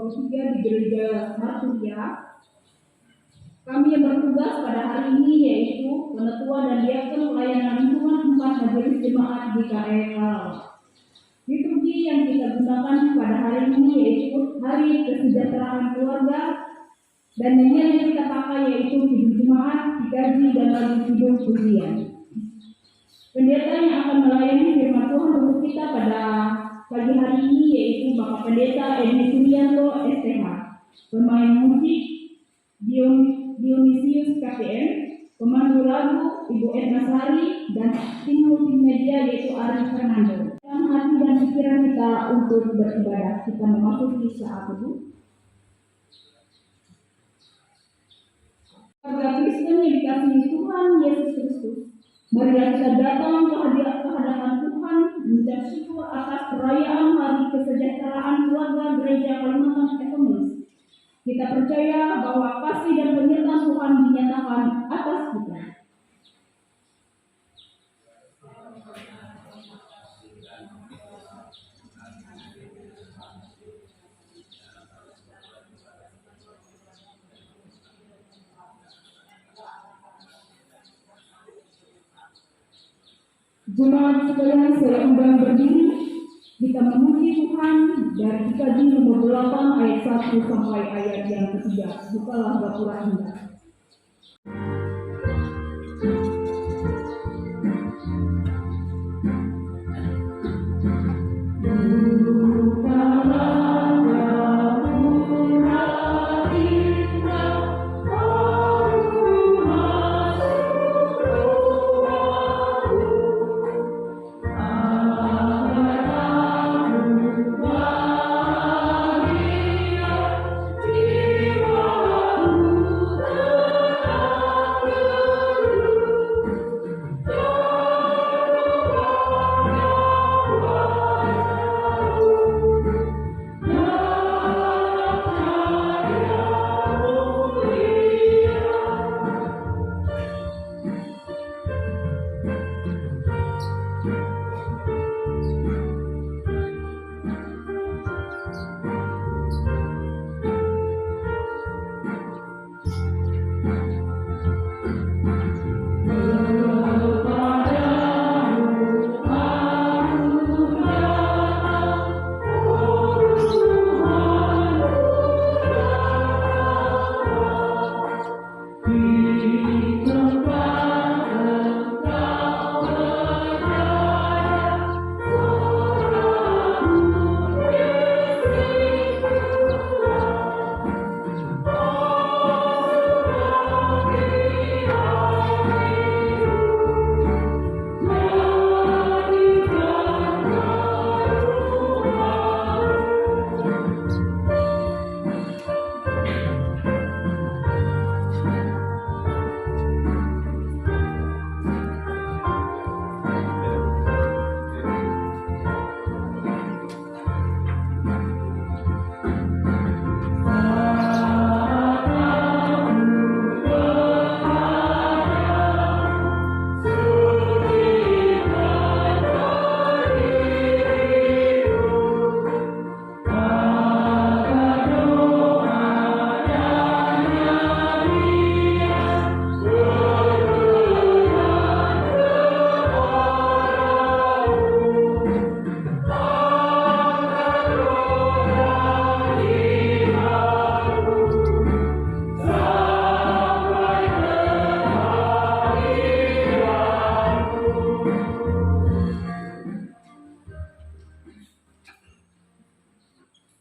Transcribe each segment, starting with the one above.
ke-23 di Gereja Marturia. Kami yang bertugas pada hari ini yaitu Penetua dan Diakon Pelayanan Lingkungan 4 Majelis Jemaat GKI Karawang. Liturgi yang kita gunakan pada hari ini yaitu Hari Kesejahteraan Keluarga, dan nyanyian yang kita pakai yaitu Hidup Jemaat, Dikaji dan Lagu Hidup Pujian. Pendeta yang akan melayani firman Tuhan untuk kita pada pagi hari ini yaitu Bapak Pendeta Edi Suryanto STH, pemain musik Dionisius KPM, pemandu lagu Ibu Edna Sari, dan tim multimedia yaitu Ari Fernando. Dalam hati dan pikiran kita untuk beribadah, kita memasuki saat teduh. Keluarga Kristen yang dikasihi Tuhan Yesus Kristus, marilah kita datang ke hadapan Tuhan mengucap syukur atas perayaan Hari Kesejahteraan Keluarga Gereja Kalimantan Evangelis. Kita percaya bahwa kasih dan penyertaan Tuhan dinyatakan atas kita. Jemaat sekalian, saya undang berdiri. Kita memuji Tuhan dari Dikaji nomor 8 ayat 1 sampai ayat yang ketiga. Bukalah Gapura Indah.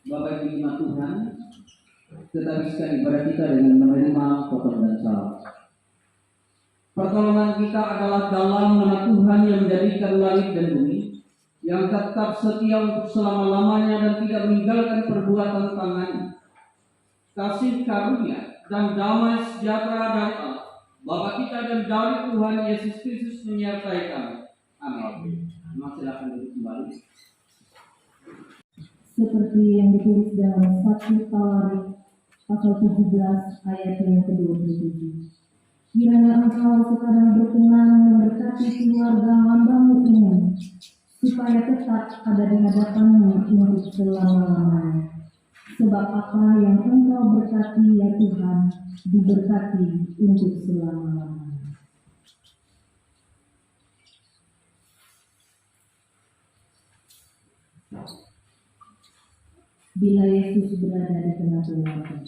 Bapak Ibu jemaat Tuhan, kita habiskan ibadah kita dengan menerima khotbah dan salam. Pertolongan kita adalah dalam nama Tuhan yang menjadikan langit dan bumi, yang tetap setia untuk selama-lamanya dan tidak meninggalkan perbuatan tangannya. Kasih karunia dan damai sejahtera dari Allah, Bapa kita dan dari Tuhan Yesus Kristus menyertai kami. Amin. Silakan duduk kembali. Seperti yang ditulis dalam 1 Tawarik pasal 17 ayat yang ke-27. Kiranya engkau sekarang berkenan memberkati keluarga hamba-Mu ini, supaya tetap ada di hadapan-Mu untuk selama-lamanya. Sebab apa yang Engkau berkati ya Tuhan, diberkati untuk selama-lamanya. Bila Yesus berada di tengah keluarga,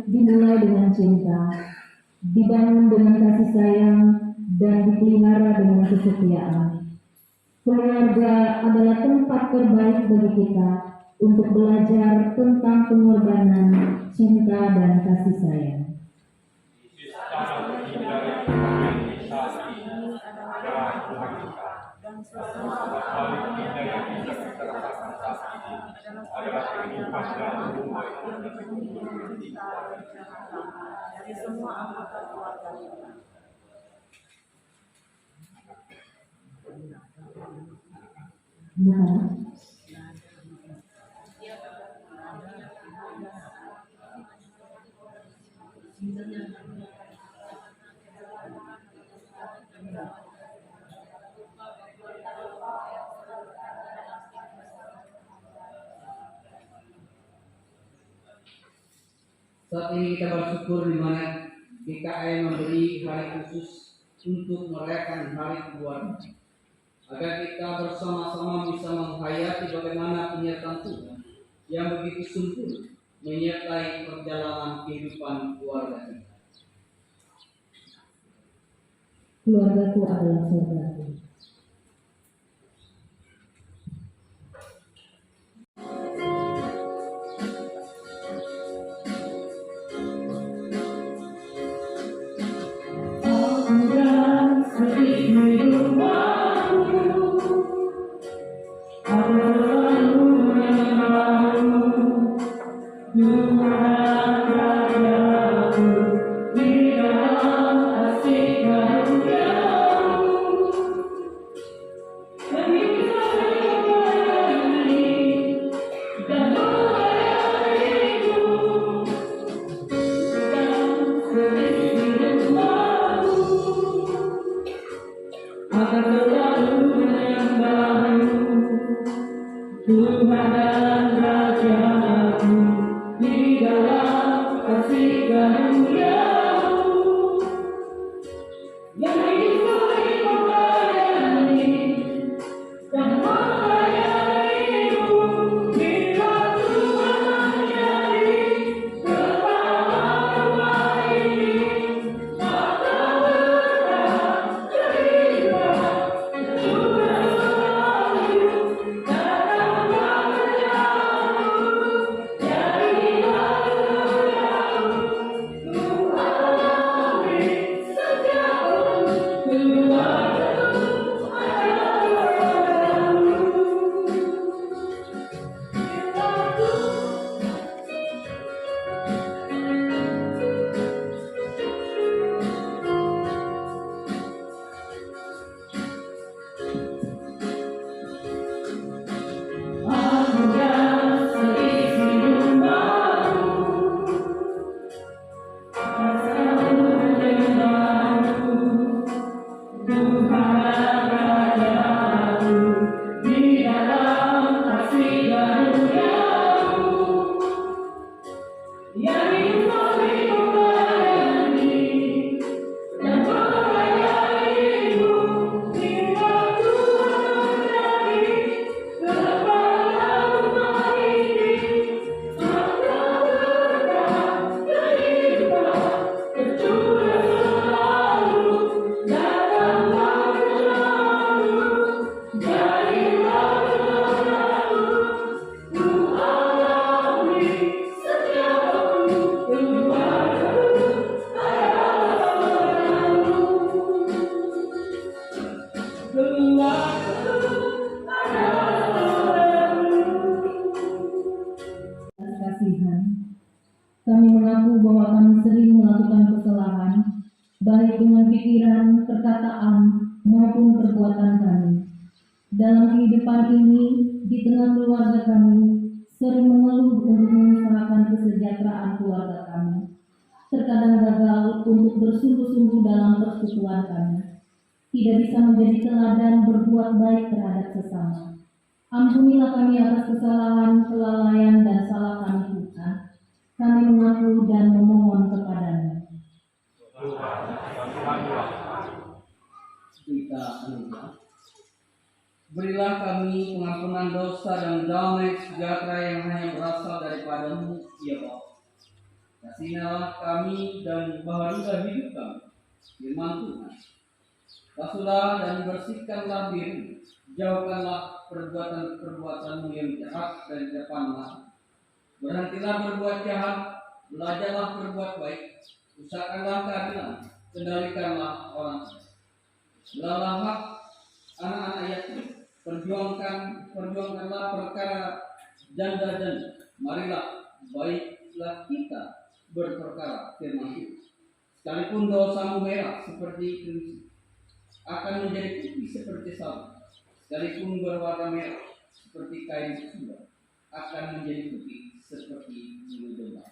dimulai dengan cinta, dibangun dengan kasih sayang, dan dipelihara dengan kesetiaan. Keluarga adalah tempat terbaik bagi kita untuk belajar tentang pengorbanan, cinta, dan kasih sayang. Dari semua anggota keluarga kita. Nah, Saat ini kita bersyukur di mana GKI memberi hari khusus untuk merayakan hari keluarga, agar kita bersama-sama bisa menghayati bagaimana penyertaan Tuhan yang begitu sempurna menyertai perjalanan kehidupan keluarga kita. keluargaku adalah surgaku. Kami mengaku bahwa kami sering melakukan kesalahan, baik dengan pikiran, perkataan, maupun perbuatan kami. Dalam kehidupan ini, di tengah keluarga kami, sering mengeluh untuk mengusahakan kesejahteraan keluarga kami. Terkadang gagal untuk bersungguh-sungguh dalam persekutuan kami. Tidak bisa menjadi teladan berbuat baik terhadap sesama. Ampunilah kami atas kesalahan, kelalaian, dan salah kami Tuhan. Kami mengaku dan memohon kepada-Mu. Kita anugerah. Berilah kami pengampunan dosa dan damai sejahtera yang hanya berasal daripada-Mu, ya Allah. Kasihanilah kami dan baharulah hidup kami, firman Tuhan. Basuhlah dan bersihkanlah diri, jauhkanlah perbuatan-perbuatanmu yang jahat dari depanmu. Berhentilah berbuat jahat, belajarlah berbuat baik, usahakanlah keadilan, kendalikanlah orang. Belalah hak anak-anak yatim, perjuangkanlah perkara janda-janda. Marilah baiklah kita berperkara, firman Tuhan. Sekalipun dosamu merah seperti krimson, akan menjadi putih seperti salju. Sekalipun berwarna merah seperti kain sutra, akan menjadi putih seperti bulu domba.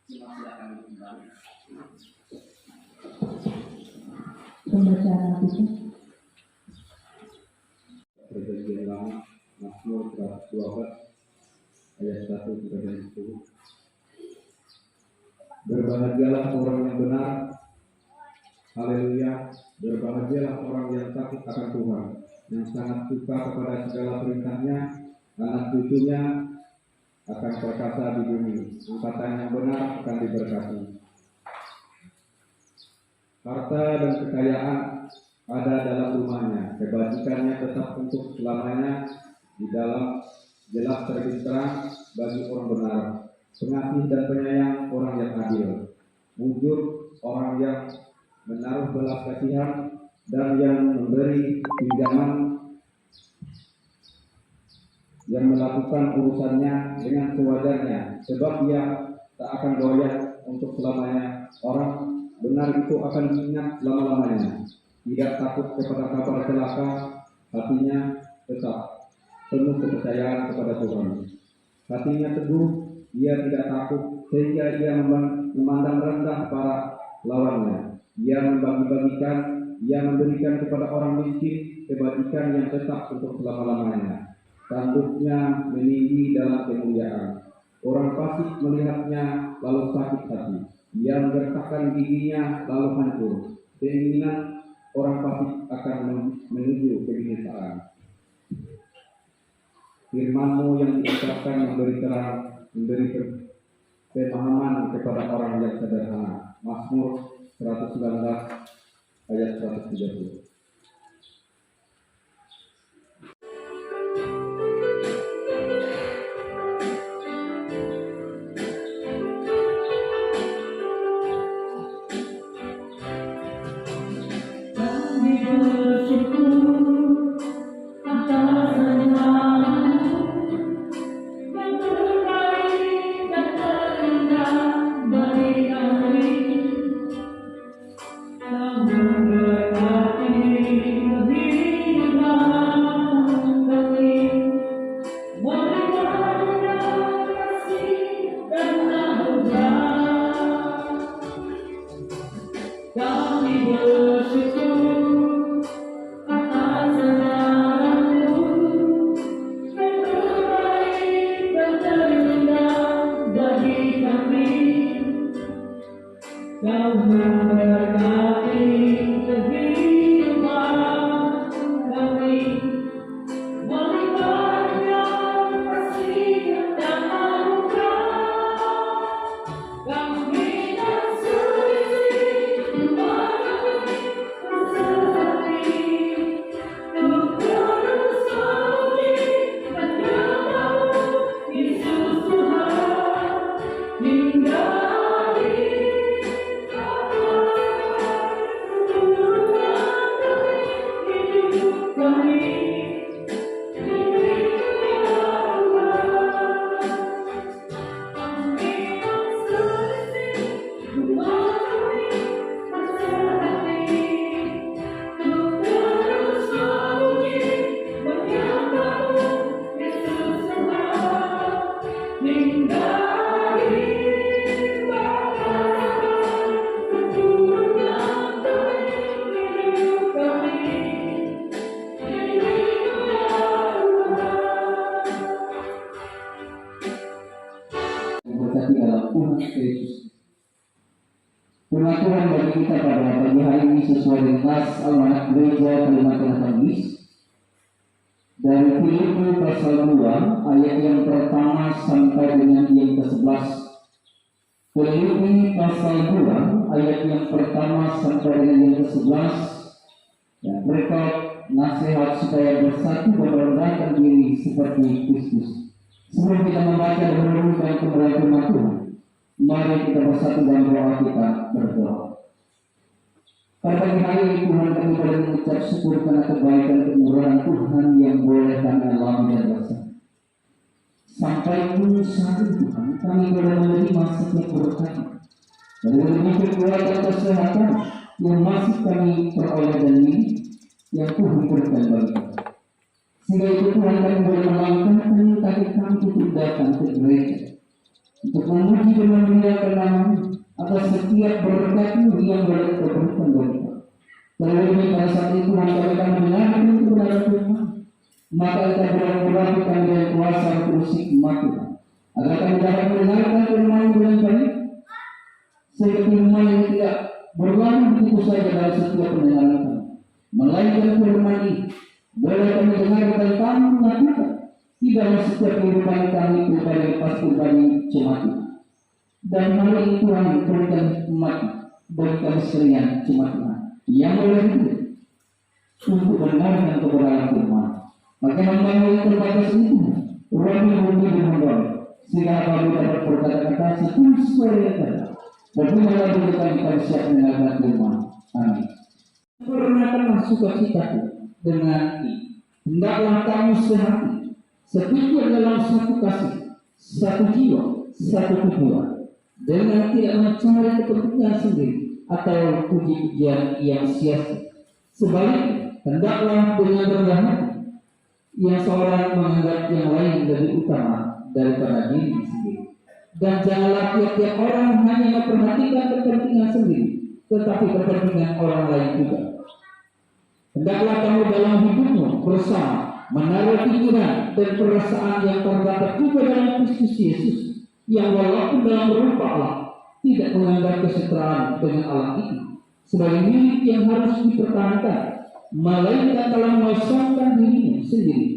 Silakan kembali. Pembacaan Alkitab. Perjanjian Lama, Mazmur 112 ayat 1 sampai 10. Berbahagialah orang yang benar, haleluya. Berbahagialah orang yang takut akan Tuhan, yang sangat suka kepada segala perintahnya. Anak cucunya akan perkasa di bumi, angkatan yang benar akan diberkati. Harta dan kekayaan ada dalam rumahnya, kebajikannya tetap untuk selamanya. Di dalam jelas terbit terang bagi orang benar, pengasih dan penyayang orang yang adil, mujur orang yang menaruh belas kasihan, dan yang memberi pinjaman, yang melakukan urusannya dengan sewajarnya, sebab ia tak akan goyah untuk selamanya. Orang benar itu akan diingat selama-lamanya. Tidak takut kepada kabar celaka, hatinya tetap penuh kepercayaan kepada Tuhan. Hatinya teguh, ia tidak takut, sehingga ia memandang rendah para lawannya. Ia membagi-bagikan, ia memberikan kepada orang miskin kebajikan yang tetap untuk selama-lamanya. Tanduknya meninggi dalam kemuliaan. Orang fasik melihatnya lalu sakit hati. Ia menggertakkan giginya lalu hancur. Keinginan orang fasik akan menuju kebinasaan. Firman-Mu yang diucapkan memberi terang, memberi pemahaman kepada orang yang sederhana. Mazmur 119 ayat 130. Hingga diberkati dalam Tuhan Yesus. Firman Tuhan bagi kita pada pagi hari ini sesuai dengan nas Almanak Gereja Kalimantan Tengah dari Filipi pasal 2 ayat yang pertama sampai dengan yang ke-11. Filipi pasal 2 ayat yang pertama sampai dengan yang ke-11. Dan berkat nasihat supaya bersatu dan merendahkan diri seperti Kristus. Sebelum kita membaca dan merenungkan kebenaran firman Tuhan, mari kita bersatu dalam doa kita berdoa. Pada pagi hari ini Tuhan, kami boleh mengucap syukur karena kebaikan kemurahan Tuhan yang boleh kami alami dan rasakan. Sampai pun saat ini Tuhan, kami boleh menerima setiap berkat dari berbagai kekuatan kesehatan yang masih kami peroleh dan ini yang Tuhan berikan bagi kami. Sehingga itu Tuhan, kami boleh melangkahkan kaki kami untuk datang ke gereja untuk memuji dan memuliakan nama-Mu atas setiap berkat-Mu yang boleh Kau berikan bagi kami. Terlebih pada saat itu Tuhan, kami akan mendengarkan kebenaran Tuhan, maka kita berdoa kami dengan kuasa terus hikmat Tuhan, agar kami dapat mendengarkan firman-Mu dengan baik, sehingga firman yang tidak berlalu begitu saja dalam setiap pendengaran kami, melainkan firman ini boleh kami dengar dan kami lakukan di dalam setiap kehidupan kami pribadi lepas pribadi jemaat Tuhan. Dan hal ini Tuhan berikan hikmat bagi kami sekalian jemaat Tuhan yang boleh hidup untuk mendengarkan kebenaran firman. Maka hamba yang terbatas itu Romi bumi berhamba, sehingga kami dapat berkata-kata sesuai yang ada. Bagaimana boleh kami siap mendengarkan firman. Amin. Pernahkanlah sukacitaku dengan ini. Hendaklah kamu sehati, setuju dalam satu kasih, satu jiwa, satu tujuan, dengan tidak mencari kepentingan sendiri atau puji-pujian yang sia-sia. Sebaliknya, hendaklah dengan rendah hati, yang seorang menganggap yang lain lebih utama daripada diri sendiri. Dan janganlah tiap-tiap orang hanya memperhatikan kepentingan sendiri, tetapi kepentingan orang lain juga. Hendaklah kamu dalam hidupmu bersama menaruh pikiran dan perasaan yang terdapat juga dalam Kristus Yesus, yang walaupun dalam rupa Allah tidak menganggap kesetaraan dengan Allah itu sebagai milik yang harus dipertahankan, melainkan telah mengosongkan dirinya sendiri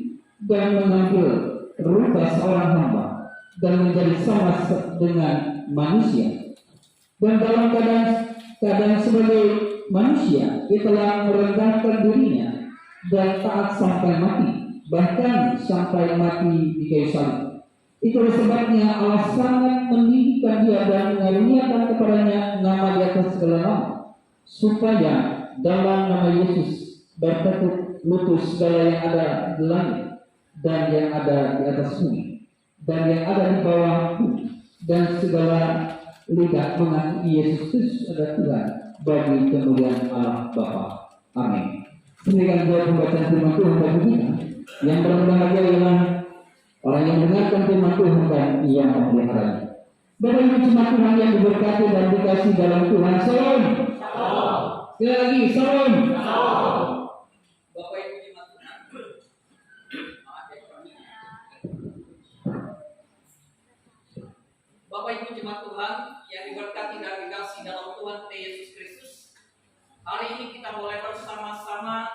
dan mengambil rupa seorang hamba dan menjadi sama dengan manusia. Dan dalam keadaan sebagai manusia, ia telah merendahkan dirinya dan taat sampai mati, bahkan sampai mati di kayu salib. Itulah sebabnya Allah sangat meninggikan dia dan mengaruniakan kepadanya nama di atas segala nama, supaya dalam nama Yesus bertekuk lutut segala yang ada di langit dan yang ada di atas bumi dan yang ada di bawah bumi, dan segala lidah mengakui Yesus Kristus adalah Tuhan bagi kemuliaan Allah Bapa. Amin. Demikian doa pembacaan firman Tuhan bagi kita. Yang berbahagia ialah orang yang mendengarkan firman Tuhan dan yang memeliharanya. Bapak Ibu jemaat Tuhan yang diberkati dan dikasih dalam Tuhan. Salam. Sekali lagi, salam. Bapak Ibu jemaat Tuhan. Bapak Ibu jemaat Tuhan yang diberkati dan dikasih dalam Tuhan Yesus Kristus. Hari ini kita mulai bersama-sama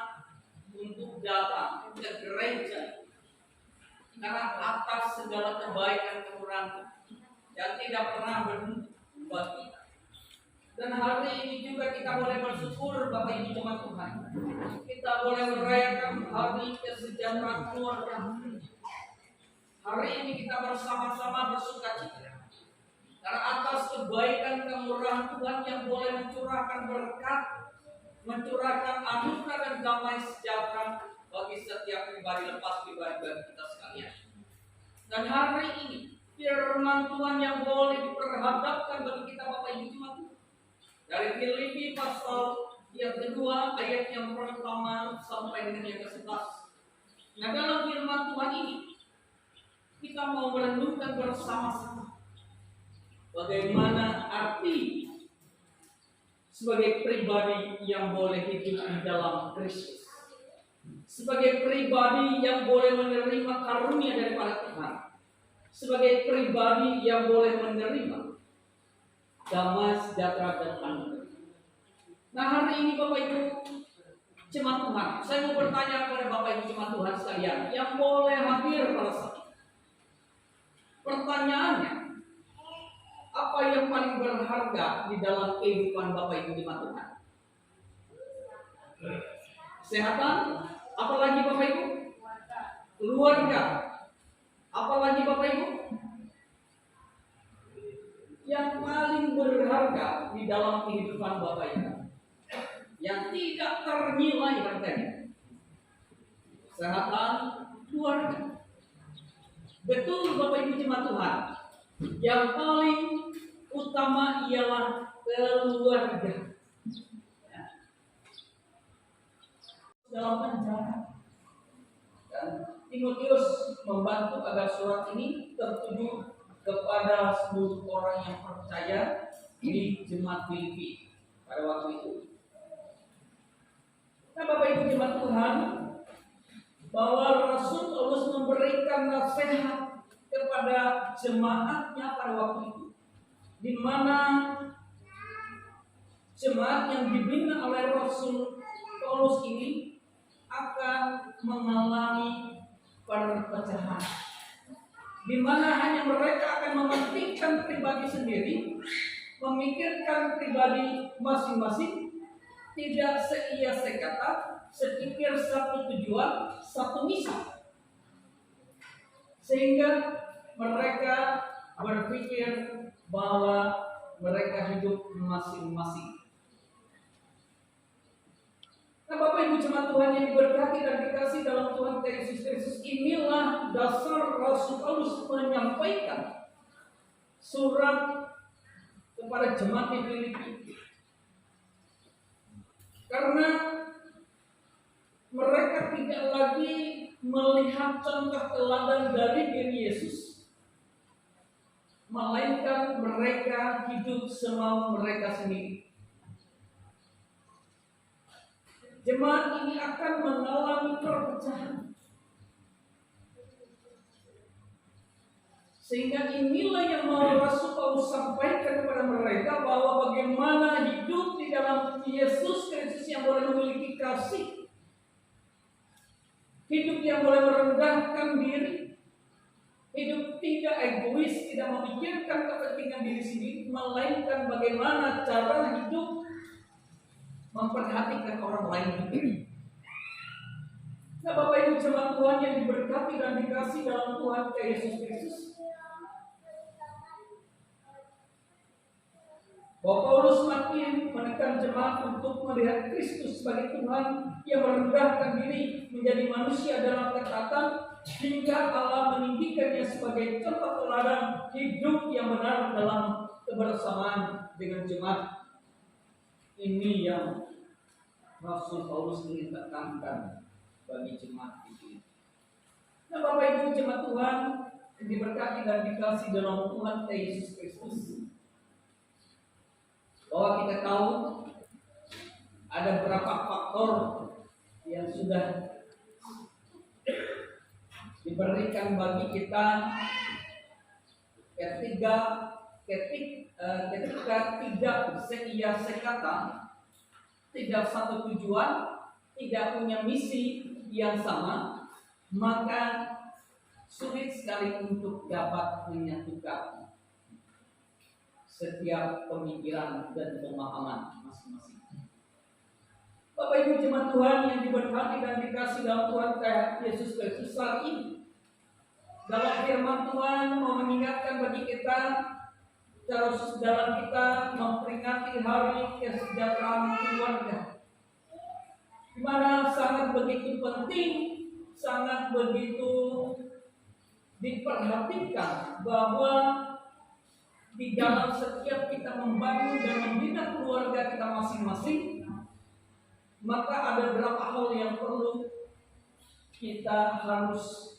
untuk datang ke gereja karena atas segala kebaikan kemurahan yang tidak pernah berhenti buat kita. Dan hari ini juga kita boleh bersyukur Bapak Ibu jemaat Tuhan. Kita boleh merayakan hari kesejahteraan keluarga. Hari ini kita bersama-sama bersukacita karena atas kebaikan kemurahan Tuhan yang boleh mencurahkan berkat, mencurahkan anugerah dan damai sejahtera bagi setiap pribadi lepas pribadi bagi kita sekalian. Dan hari ini firman Tuhan yang boleh diperhadapkan bagi kita Bapak Ibu jemaat dari Filipi pasal yang kedua ayat yang pertama sampai dengan yang ke-11. Nah, dalam firman Tuhan ini kita mau merenungkan bersama-sama bagaimana arti sebagai pribadi yang boleh hidup di dalam Kristus, sebagai pribadi yang boleh menerima karunia daripada Tuhan, sebagai pribadi yang boleh menerima damai, sejahtera, dan anugerah. Nah, hari ini Bapak Ibu jemaat Tuhan, saya mau bertanya kepada Bapak Ibu jemaat Tuhan sekalian yang boleh hadir pada saat ini. Pertanyaannya, apa yang paling berharga di dalam kehidupan Bapak Ibu jemaat Tuhan? Kesehatan, apalagi Bapak Ibu? Keluarga, apalagi Bapak Ibu? Yang paling berharga di dalam kehidupan Bapak Ibu, yang tidak ternilai harganya, kesehatan, keluarga. Betul Bapak Ibu jemaat Tuhan, yang paling utama ialah keluarga. Dalam penjara, dan Timotius membantu agar surat ini tertuju kepada seluruh orang yang percaya di jemaat Filipi pada waktu itu. Nah, Bapak Ibu jemaat Tuhan, bahwa Rasul Paulus memberikan nasihat kepada jemaatnya pada waktu itu, di mana jemaat yang dibina oleh Rasul Paulus ini akan mengalami perpecahan, di mana hanya mereka akan mementingkan pribadi sendiri, memikirkan pribadi masing-masing, tidak seia sekata, sepikir satu tujuan, satu misi, sehingga mereka berpikir bahwa mereka hidup masing-masing. Nah, Bapak Ibu jemaat Tuhan yang diberkati dan dikasih dalam Tuhan Yesus Kristus, inilah dasar Rasul Paulus menyampaikan surat kepada jemaat di Filipi. Karena mereka tidak lagi melihat contoh teladan dari diri Yesus, melainkan mereka hidup semau mereka sendiri. Jemaat ini akan mengalami perpecahan, sehingga inilah yang mau Rasul Paulus sampaikan kepada mereka, bahwa bagaimana hidup di dalam Yesus Kristus yang boleh memiliki kasih, hidup yang boleh merendahkan diri, hidup tidak egois, tidak memikirkan kepentingan diri sendiri, melainkan bagaimana cara hidup memperhatikan orang lain. Nah, Bapak Ibu jemaat Tuhan yang diberkati dan dikasih dalam Tuhan Yesus Kristus, bahwa Paulus makin menekan jemaat untuk melihat Kristus sebagai Tuhan yang merendahkan diri menjadi manusia dalam ketaatan, hingga Allah meninggikannya sebagai contoh teladan hidup yang benar dalam kebersamaan dengan jemaat. Ini yang Rasul Paulus ingin tekankan bagi jemaat ini. Nah, Bapak Ibu jemaat Tuhan yang diberkati dan dikasih dalam Tuhan Yesus Kristus, bahwa kita tahu ada beberapa faktor yang sudah diberikan bagi kita ketika tidak seia sekata, tidak satu tujuan, tidak punya misi yang sama, maka sulit sekali untuk dapat menyatukan setiap pemikiran dan pemahaman masing-masing. Bapak Ibu jemaat Tuhan yang diberkati dan dikasih dalam Tuhan Yesus Kristus, saat ini dalam firman Tuhan mau mengingatkan bagi kita, secara khusus dalam kita memperingati hari kesejahteraan keluarga, di mana sangat begitu penting, sangat begitu diperhatikan bahwa di dalam setiap kita membangun dan membina keluarga kita masing-masing, maka ada beberapa hal yang perlu kita harus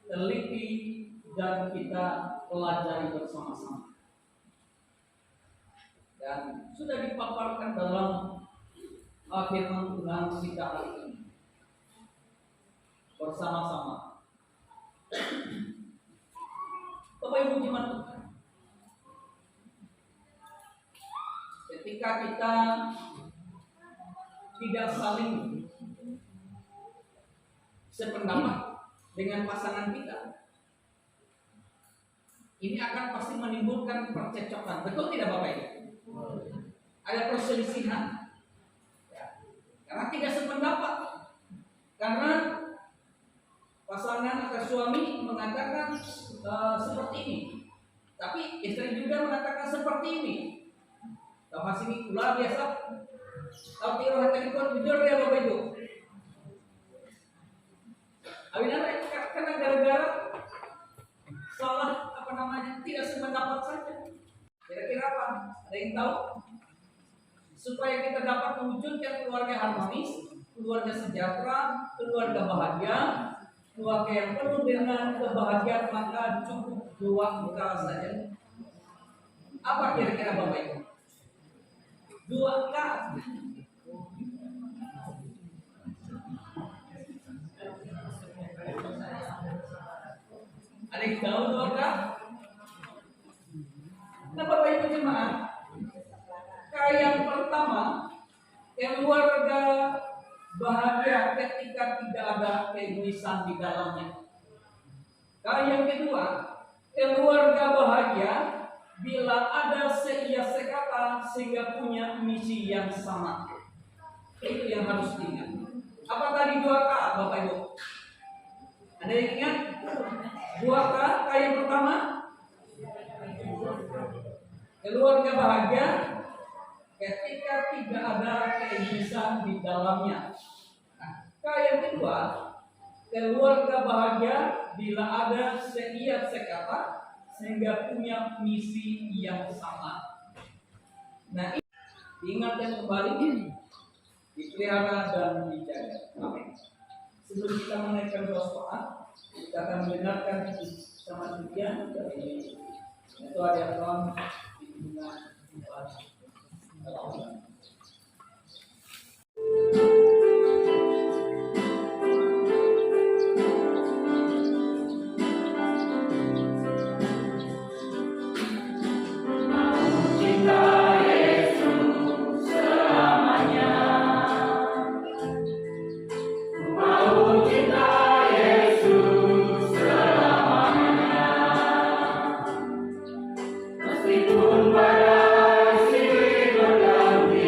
teliti dan kita pelajari bersama-sama. Dan sudah dipaparkan dalam firman Tuhan kita hari ini bersama-sama. Ibu jemaat Tuhan, ketika kita tidak saling sependapat dengan pasangan kita, ini akan pasti menimbulkan percekcokan. Betul tidak Bapak Ibu? Ada perselisihan. Ya. Karena tidak sependapat. Karena pasangan atau suami mengatakan seperti ini, tapi istri juga mengatakan seperti ini. Tahu sini ulah biasa. Tahu tiru hati ikut jujur ya Bapak Ibu. Karena gara-gara salah tidak sependapat saja. Kira-kira apa? Ada yang tahu? Supaya kita dapat mewujudkan keluarga harmonis, keluarga sejahtera, keluarga bahagia, keluarga yang penuh dengan kebahagiaan, maka cukup 2 K saja. Apa kira-kira Bapak Ibu? 2 K. Ada yang tahu 2 K? Nah Bapak Ibu jemaat, yang pertama, keluarga bahagia ketika tidak ada keegoisan di dalamnya. Yang kedua, keluarga bahagia bila ada seia sekata sehingga punya misi yang sama. Itu yang harus diingat. Apa tadi 2 K Bapak Ibu? Ada yang ingat? 2 K yang pertama, keluarga bahagia ketika tidak ada keegoisan di dalamnya. Yang kedua, keluarga bahagia bila ada seia sekata sehingga punya misi yang sama. Nah, ingatkan kembali, dipelihara dan dijaga. Amin. Sebelum kita menaikkan doa, kita akan mendengarkan sama sekian dari itu ada Tuhan di tengah Meskipun badai silih berganti,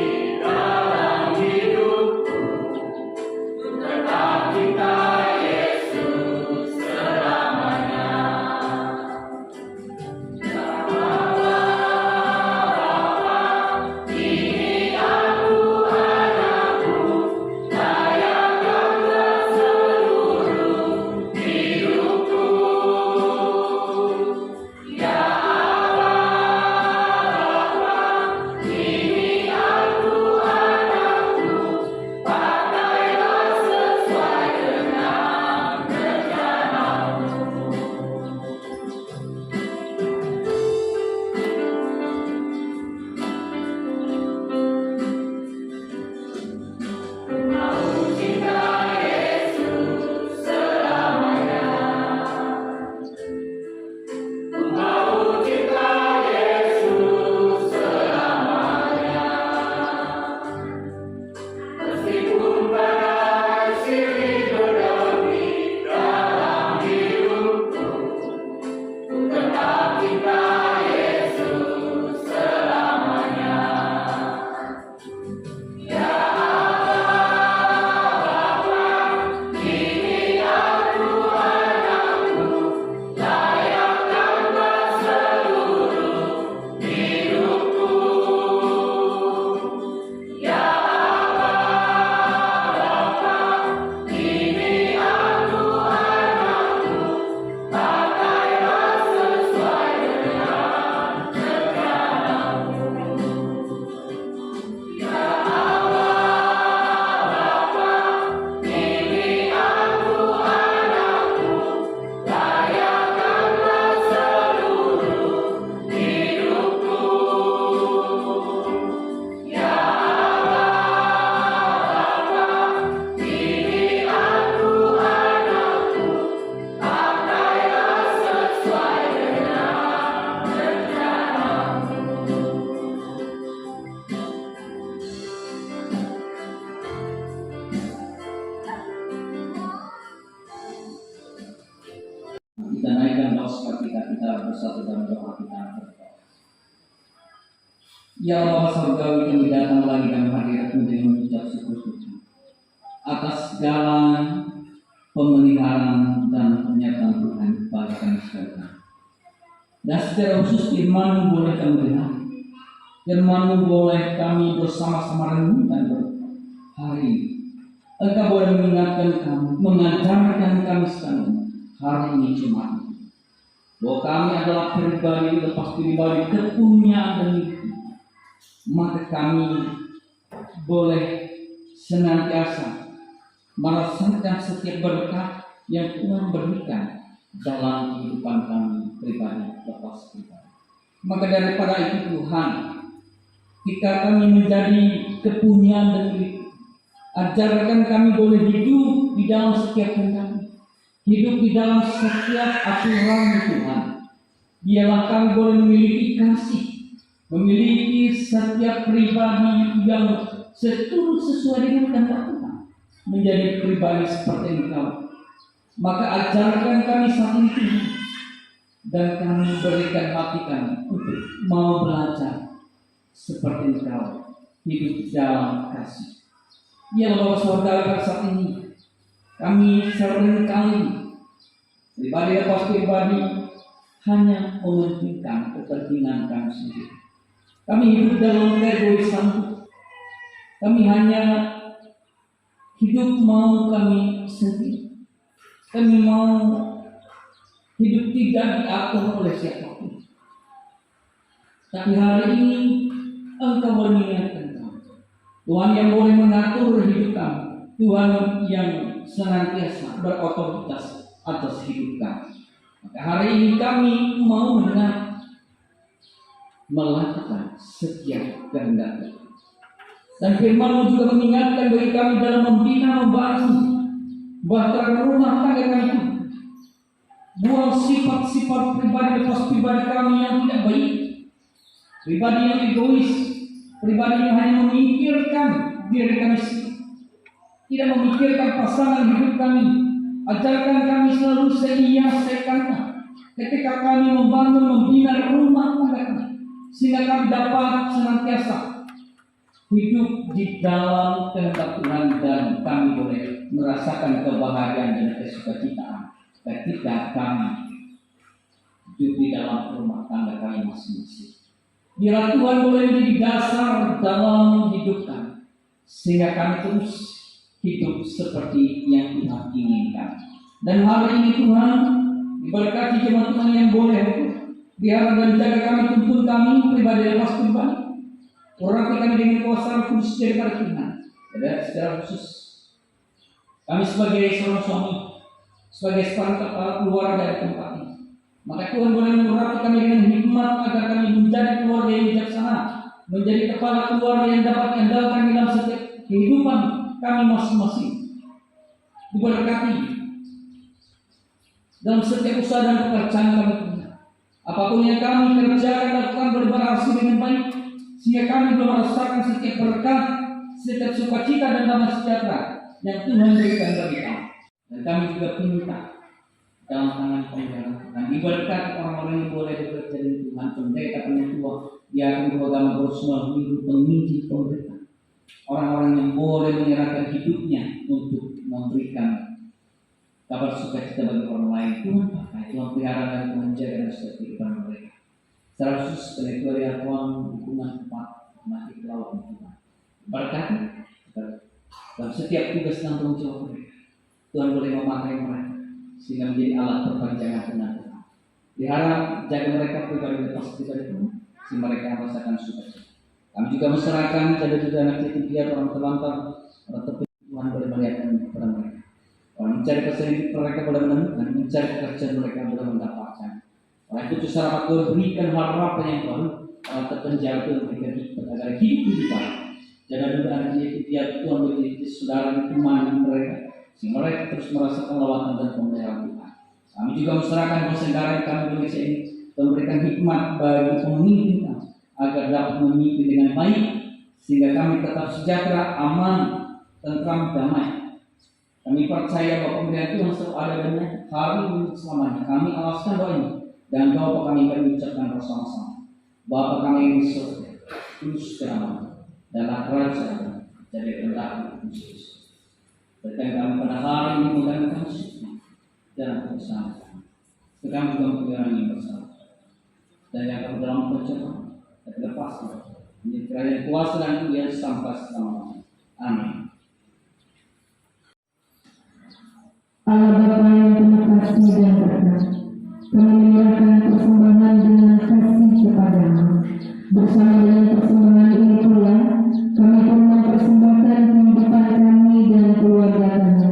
kita naikkan doa kita bersatu dalam doa kita. Ya Allah surgawi, kami datang lagi dalam hadirat-Mu dengan mengucap syukur atas segala pemeliharaan dan penyertaan Tuhan bagi kami sekalian. Dan secara khusus firman-Mu boleh kami dengar, firman-Mu boleh kami bersama-sama renungkan hari ini. Engkau boleh mengingatkan kami, mengajarkan kami sekalian hari ini Jumat, bahwa kami adalah pribadi lepas pribadi kepunyaan dan maka kami boleh senantiasa merasakan setiap berkat yang Tuhan berikan dalam kehidupan kami pribadi lepas pribadi. Maka daripada itu Tuhan, jika kami menjadi kepunyaan dan ajarkan kami boleh hidup di dalam setiap kehendak, hidup di dalam setiap aturan Tuhan. Biarlah kami boleh memiliki kasih, memiliki setiap pribadi yang sesuai dengan kehendak Tuhan, menjadi pribadi seperti Engkau. Maka ajarkan kami saat ini dan kami berikan hati kami untuk mau belajar seperti Engkau, hidup dalam kasih. Ya Allah saudara, saat ini kami seringkali pribadi lepas pribadi hanya mementingkan kepentingan kami sendiri. Kami hidup dalam keegoisan. Kami hanya hidup mau kami sendiri. Kami mau hidup tidak diatur oleh siapapun. Tapi hari ini Engkau mengingatkan kami, Tuhan yang boleh mengatur hidup kami, Tuhan yang senantiasa berotoritas atas hidup kami. Maka hari ini kami mau mendengar, melakukan setiap kehendak Tuhan. Dan firman-Mu juga mengingatkan bagi kami dalam membina, membangun, bahkan rumah tangga kami itu. Buang sifat-sifat pribadi lepas pribadi kami yang tidak baik, pribadi yang egois, pribadi yang hanya memikirkan diri kami sendiri, tidak memikirkan pasangan hidup kami. Ajarkan kami selalu seia-sekana ketika kami membangun, membina rumah tangga kami, sehingga kami dapat senantiasa hidup di dalam kehendak Tuhan dan kami boleh merasakan kebahagiaan dan kesukacitaan ketika kami hidup di dalam rumah tangga kami masing-masing. Biarlah Tuhan boleh menjadi dasar dalam hidup kami, sehingga kami terus hidup seperti yang Tuhan inginkan. Dan hari ini Tuhan diberkati jemaat Tuhan yang boleh biar dan jaga kami, tuntun kami pribadi lepas pribadi, urapi kami dengan kuasa khusus daripada Tuhan. Dan secara khusus kami sebagai seorang suami, sebagai seorang kepala keluarga dari tempat ini, maka Tuhan boleh mengurapi kami dengan hikmat agar kami menjadi keluarga yang bijaksana, menjadi kepala keluarga yang dapat diandalkan dalam setiap kehidupan kami masing-masing. Diberkati dalam setiap usaha dan pekerjaan kami. Apapun yang kami kerjakan lakukan boleh berhasil dengan baik, sehingga kami boleh merasakan setiap berkat, setiap sukacita dan damai sejahtera yang Tuhan berikan bagi kami. Dan kami juga minta dalam tangan pemeliharaan Tuhan diberkati orang-orang yang boleh bekerja dengan Tuhan, pendeta, penyetua, diakon agama bersemua minggu, pemimpin pemerintah, orang-orang yang boleh menyerahkan hidupnya untuk memberikan kabar sukacita bagi orang lain. Tuhan pakai, Tuhan pelihara dan Tuhan jaga dan setiap kehidupan mereka. Secara khusus penektoria Tuhan dukungan tempat mati pelaut Tuhan berkati dalam setiap tugas dan tanggung jawab mereka. Tuhan boleh memakai mereka sehingga menjadi alat perpanjangan Tuhan. Diharap jaga mereka pribadi lepas pribadi Tuhan, sehingga mereka merasakan sukacita. Kami juga menyerahkan jaga-jaga anak yatim piatu, orang terlantar, orang terpilih. Tuhan boleh melihatkan kepada mereka. Orang mencari kesehatan mereka boleh menemukan, mencari pekerjaan mereka boleh mendapatkan. Orang itu syarat Tuhan berikan harapan yang baru. Orang terpenjara Tuhan berikan hikmat agar hidup lebih baik. Jangan juga anak yatim piatu Tuhan menjadi saudara teman mereka, sehingga mereka terus merasakan lawatan dan pemeliharaan Tuhan. Kami juga menyerahkan persenggaran yang kami Indonesia ini, memberikan hikmat bagi pemimpin kami agar dapat memimpin dengan baik, sehingga kami tetap sejahtera, aman, tentram, damai. Kami percaya bahwa pemberian Tuhan selalu ada dengan hari ini selamanya. Kami alaskan doa ini dan doa kami akan ucapkan bersama-sama. Bapa kami yang di surga, kuduskan namamu, dalam kerajaan jadi kehendak Yesus. Berkat kami pada hari ini mengenai kami suci dan bersama. Kami juga mempunyai yang bersama. Dan yang akan dalam pencobaan dan lepas menjadi kerajaan kuasa dan kemuliaan sampai selama-lamanya. Amin. Allah Bapa yang penuh kasih dan berkat, kami menyerahkan persembahan dengan kasih kepadamu. Bersama dengan persembahan ini pula, kami pun mempersembahkan kehidupan kami dan keluarga kami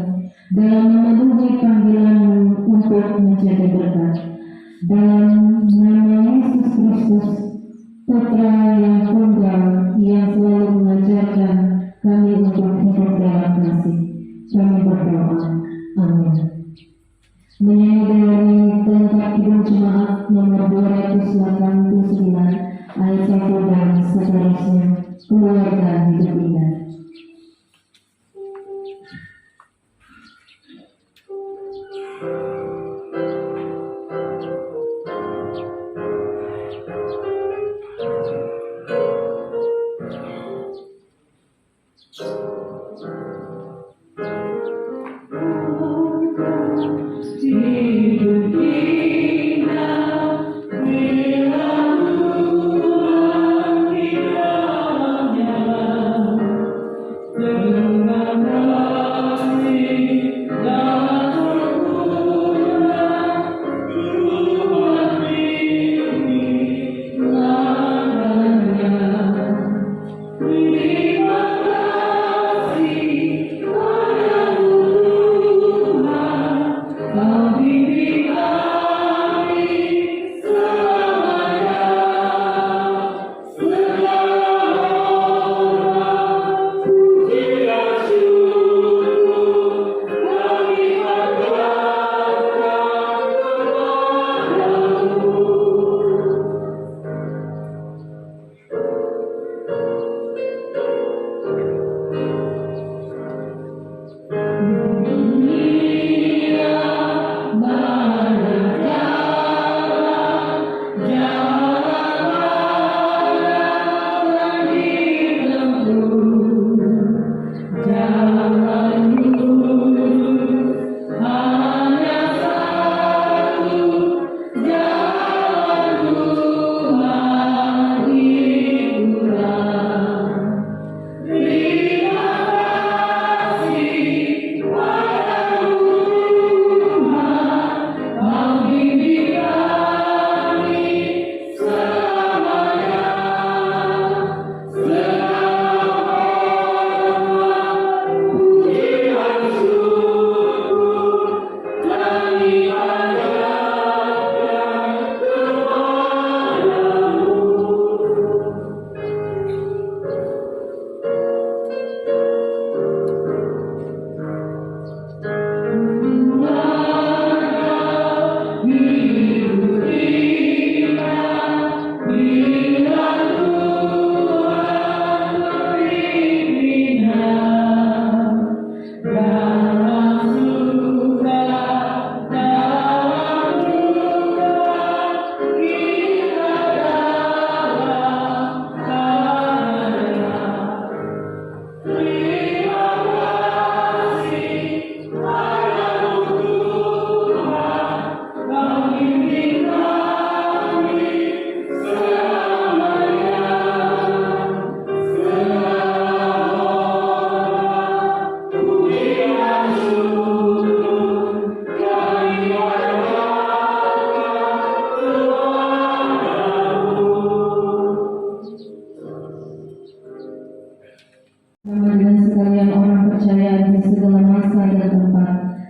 dalam memenuhi panggilan-Mu untuk menjadi berkat. Dalam nama Yesus Kristus, Putra yang tunggal yang selalu mengajarkan kami untuk hidup dalam kasih, kami berdoa. Amin. Menyanyi pelengkap Kidung Jemaat nomor 289 ayat 1 dan seterusnya, keluarga hidup indah.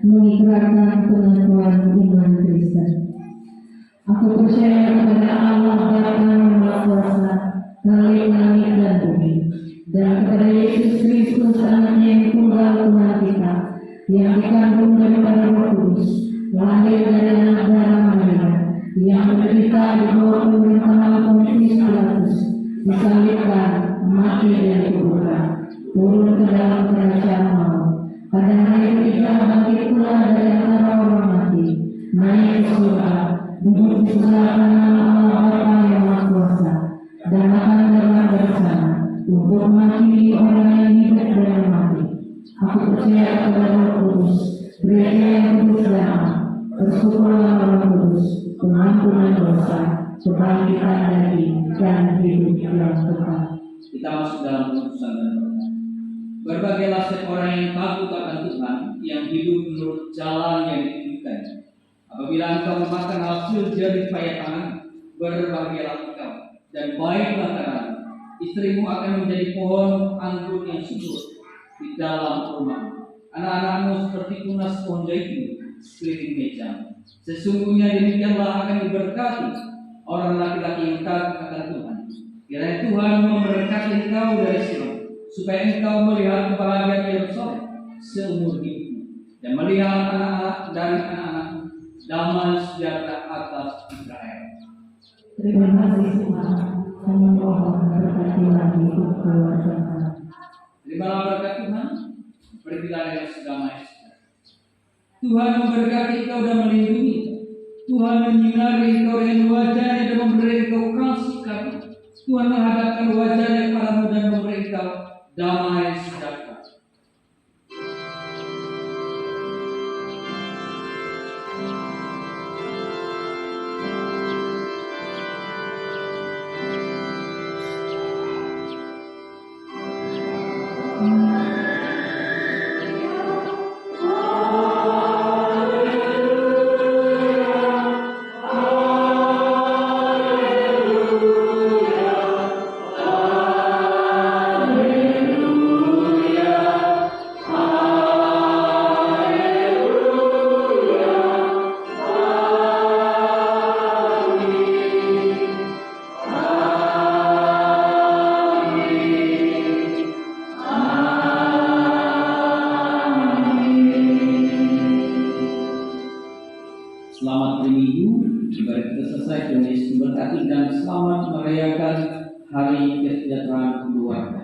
mengikrarkan pengakuan iman Kristen. Aku percaya kepada Allah Bapa yang Maha Kuasa, Khalik langit dan bumi, dan kepada Yesus Kristus Anaknya yang tunggal Tuhan kita, yang dikandung daripada Roh Kudus, lahir dari anak darah Maria, yang menderita di bawah pemerintahan Pontius Pilatus, disalibkan, mati dan dikuburkan, turun ke dalam kerajaan maut. Pada hari ketiga bangkit pula dari antara orang mati, naik ke surga, duduk di sebelah kanan Allah Bapa yang Maha Kuasa, dan akan datang dari sana untuk menghakimi orang yang hidup dan yang mati. Aku percaya kepada Roh Kudus, gereja yang kudus dan am, persekutuan Roh Kudus, pengampunan dosa, kebangkitan daging, dan hidup yang kekal. Kita masuk dalam keputusan dan berkat. Berbagailah setiap orang yang takut akan Tuhan, yang hidup menurut jalan yang ditunjukkan. Apabila engkau memakan hasil jerih payah tangan, berbahagialah engkau, dan baiklah tangan. Istrimu akan menjadi pohon anggur yang subur di dalam rumah. Anak-anakmu seperti tunas pohon zaitun sekeliling meja. Sesungguhnya demikianlah akan diberkati orang laki-laki yang takut akan Tuhan. Kiranya Tuhan memberkati engkau dari Sion, supaya engkau melihat kebahagiaan Yerusalem seumur hidupmu, dan melihat anak-anak dari anak-anakmu damai sejahtera atas Israel. Terima kasih Tuhan, kami mohon berkati lagi hidup keluarga kami. Terimalah berkat Tuhan, pergilah dengan sedamai sejahtera. Tuhan memberkati engkau dan melindungi. Tuhan menyinari engkau dengan wajah-Nya dan memberi engkau kasih karunia. Tuhan menghadapkan wajah-Nya kepadamu dan memberi engkau damai sejahtera. Selamat berminggu, mari kita selesai dengan Yesus memberkati dan selamat merayakan Hari Kesejahteraan Keluarga.